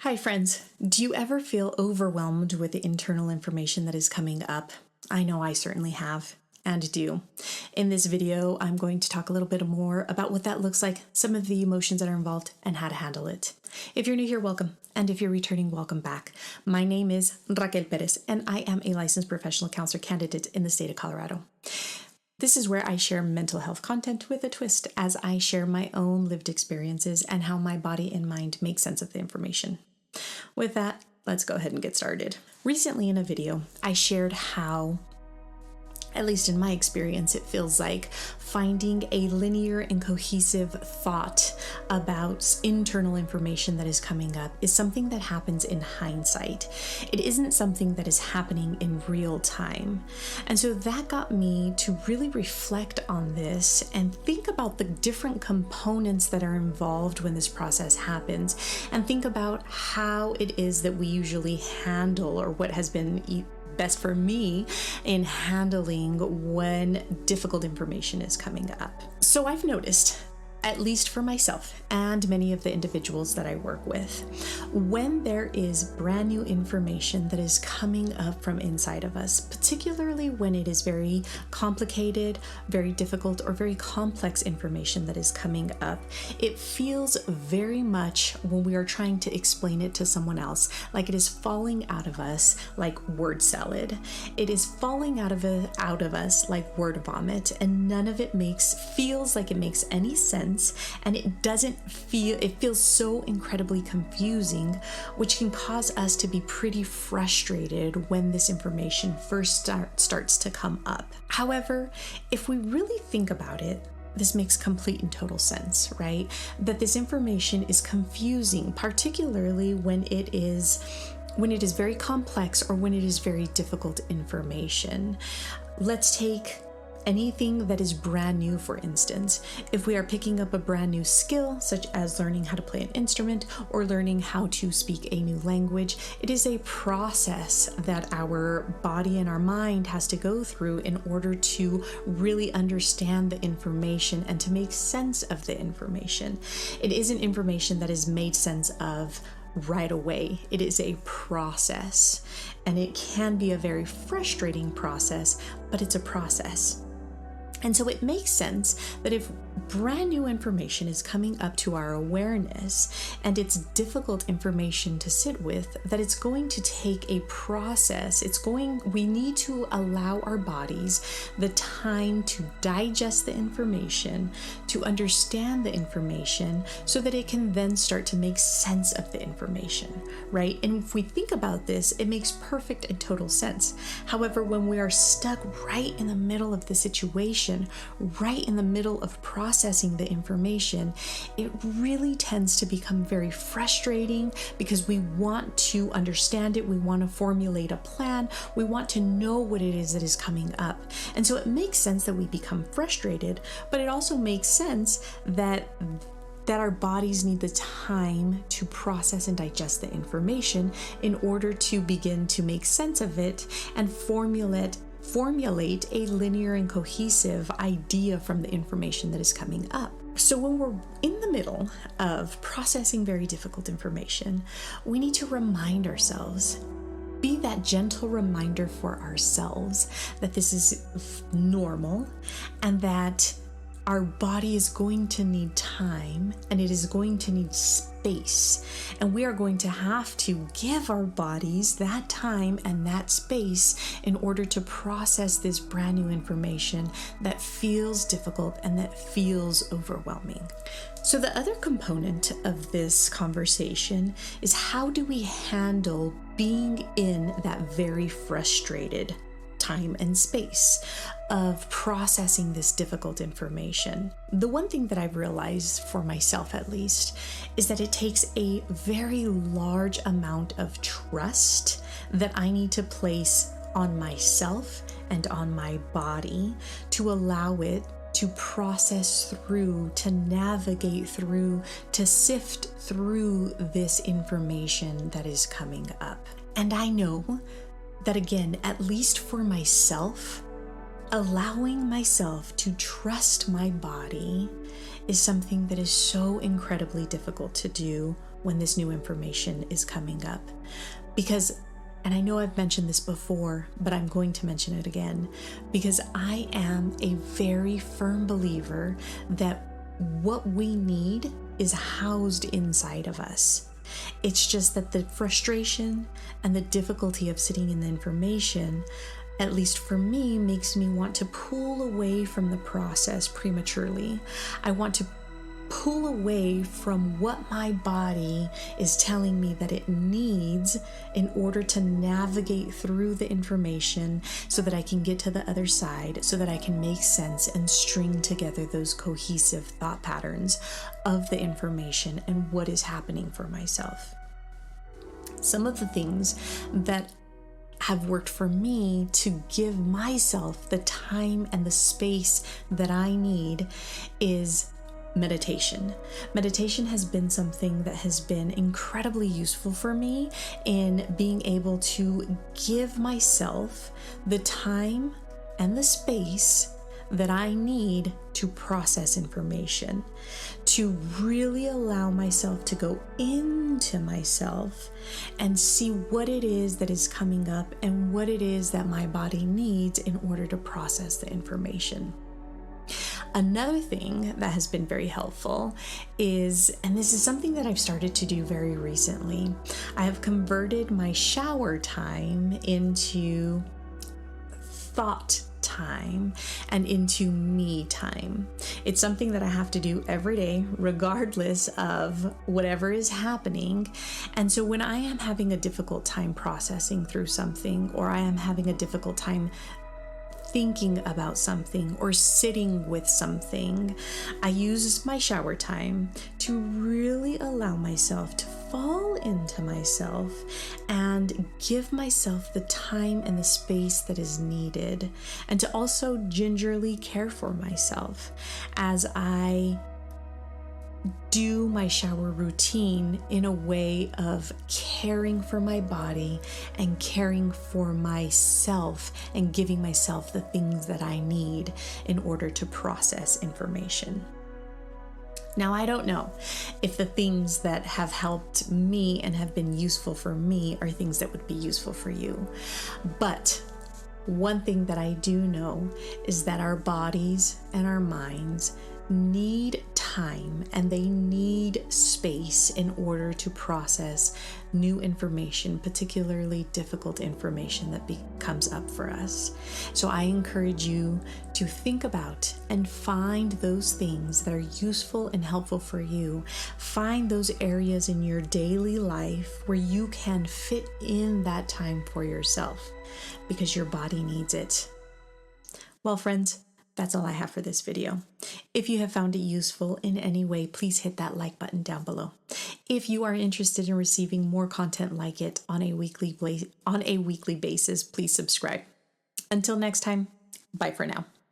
Hi friends, do you ever feel overwhelmed with the internal information that is coming up? I know I certainly have and do. In this video, I'm going to talk a little bit more about what that looks like, some of the emotions that are involved, and how to handle it. If you're new here, welcome. And if you're returning, welcome back. My name is Raquel Perez, and I am a licensed professional counselor candidate in the state of Colorado. This is where I share mental health content with a twist as I share my own lived experiences and how my body and mind make sense of the information. With that, let's go ahead and get started. Recently in a video, I shared how, at least in my experience, it feels like finding a linear and cohesive thought about internal information that is coming up is something that happens in hindsight. It isn't something that is happening in real time. And so that got me to really reflect on this and think about the different components that are involved when this process happens, and think about how it is that we usually handle, or what has been best for me in handling when difficult information is coming up. So I've noticed, at least for myself and many of the individuals that I work with, when there is brand new information that is coming up from inside of us, particularly when it is very complicated, very difficult, or very complex information that is coming up, it feels very much, when we are trying to explain it to someone else, like it is falling out of us like word salad. It is falling out of us like word vomit, and none of it feels like it makes any sense. And it feels so incredibly confusing, which can cause us to be pretty frustrated when this information first starts to come up. However, if we really think about it, this makes complete and total sense, right? That this information is confusing, particularly when it is very complex or when it is very difficult information. Let's take anything that is brand new, for instance. If we are picking up a brand new skill, such as learning how to play an instrument or learning how to speak a new language, it is a process that our body and our mind has to go through in order to really understand the information and to make sense of the information. It isn't information that is made sense of right away. It is a process, and it can be a very frustrating process, but it's a process. And so it makes sense that if brand new information is coming up to our awareness and it's difficult information to sit with, that it's going to take a process. We need to allow our bodies the time to digest the information, to understand the information, so that it can then start to make sense of the information, right? And if we think about this, it makes perfect and total sense. However, when we are stuck right in the middle of the situation, right in the middle of processing the information, it really tends to become very frustrating because we want to understand it. We want to formulate a plan. We want to know what it is that is coming up. And so it makes sense that we become frustrated, but it also makes sense that our bodies need the time to process and digest the information in order to begin to make sense of it and formulate a linear and cohesive idea from the information that is coming up. So when we're in the middle of processing very difficult information, we need to remind ourselves, be that gentle reminder for ourselves that this is normal and that our body is going to need time and it is going to need space. And we are going to have to give our bodies that time and that space in order to process this brand new information that feels difficult and that feels overwhelming. So the other component of this conversation is, how do we handle being in that very frustrated time and space of processing this difficult information? The one thing that I've realized, for myself at least, is that it takes a very large amount of trust that I need to place on myself and on my body to allow it to process through, to navigate through, to sift through this information that is coming up. And I know that, again, at least for myself, allowing myself to trust my body is something that is so incredibly difficult to do when this new information is coming up. Because, and I know I've mentioned this before, but I'm going to mention it again, because I am a very firm believer that what we need is housed inside of us. It's just that the frustration and the difficulty of sitting in the information, at least for me, makes me want to pull away from the process prematurely. I want to pull away from what my body is telling me that it needs in order to navigate through the information so that I can get to the other side, so that I can make sense and string together those cohesive thought patterns of the information and what is happening for myself. Some of the things that have worked for me to give myself the time and the space that I need is meditation. Meditation has been something that has been incredibly useful for me in being able to give myself the time and the space that I need to process information, to really allow myself to go into myself and see what it is that is coming up and what it is that my body needs in order to process the information. Another thing that has been very helpful is, and this is something that I've started to do very recently, I have converted my shower time into thought time and into me time. It's something that I have to do every day, regardless of whatever is happening. And so when I am having a difficult time processing through something, or I am having a difficult time thinking about something or sitting with something, I use my shower time to really allow myself to fall into myself and give myself the time and the space that is needed, and to also gingerly care for myself as I do my shower routine in a way of caring for my body and caring for myself and giving myself the things that I need in order to process information. Now, I don't know if the things that have helped me and have been useful for me are things that would be useful for you, but one thing that I do know is that our bodies and our minds need time and they need space in order to process new information, particularly difficult information that comes up for us. So I encourage you to think about and find those things that are useful and helpful for you. Find those areas in your daily life where you can fit in that time for yourself, because your body needs it. Well, friends, that's all I have for this video. If you have found it useful in any way, please hit that like button down below. If you are interested in receiving more content like it on a weekly basis, please subscribe. Until next time, bye for now.